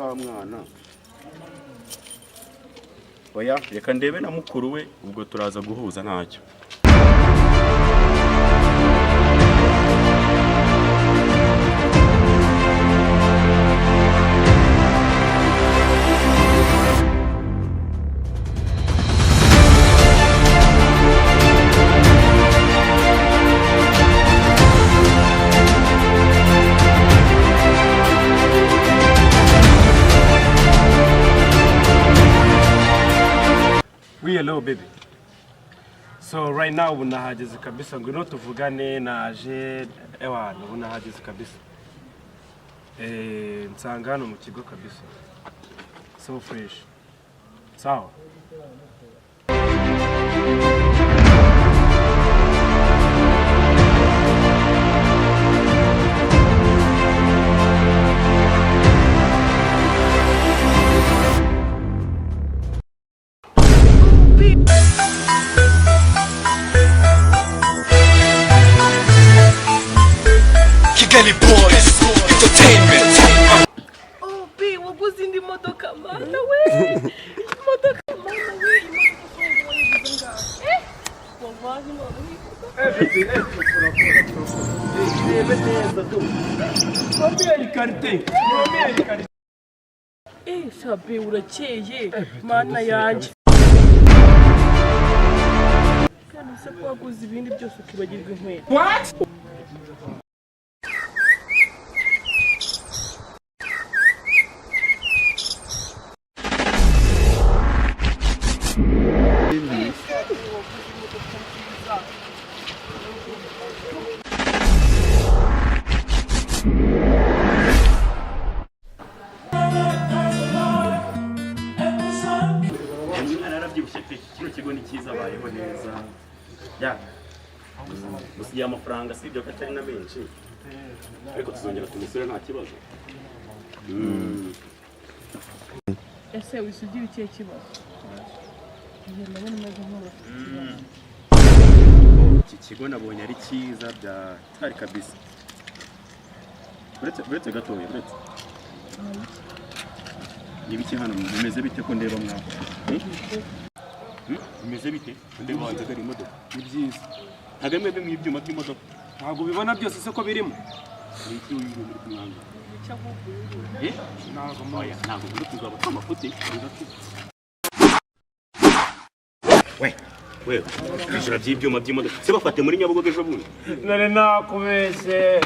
wa mwana oya reka ndebe na mukuru we ubwo turaza guhuza ntacyo. Hello baby. So right now unahageze kabisa ngwino tuvugane naje ewana unahageze kabisa. Nsanga hano mu kigo kabisa. So fresh. Sawa. Kigali Boys Entertainment. Oh B, waguze indi modoka mana we. Modoka mana we. Wallahi Sabe urakeye mana yanjye. Kandi se waguze ibindi byose ukibagirwa inkweto. What? Kino kigo ni cyiza bayeho neza ya musiye amafaranga sibyo ko atari na menshi ariko tuzongera tumusure nta kibazo. Ese wisugira ikihe kibazo? Ndabona maze nkora. Iki kigo nabonye ari cyiza bya tari kabisa. Uretse gatoya uretse nibiki hano bimeze bite ko ndeba mwako bimeze bite ndeba wanjye gari imodoka ni byiza ntagamebe mu ibyuma by'imodoka Ntabwo bibona byose se ko birimo. ni iki uyu muri kumwanga ntabwo muri kuzaba amafuti we kwishyura by'ibyuma by'imodoka se bafate muri Nyabugogo ejo bundi Nare nakubeshye.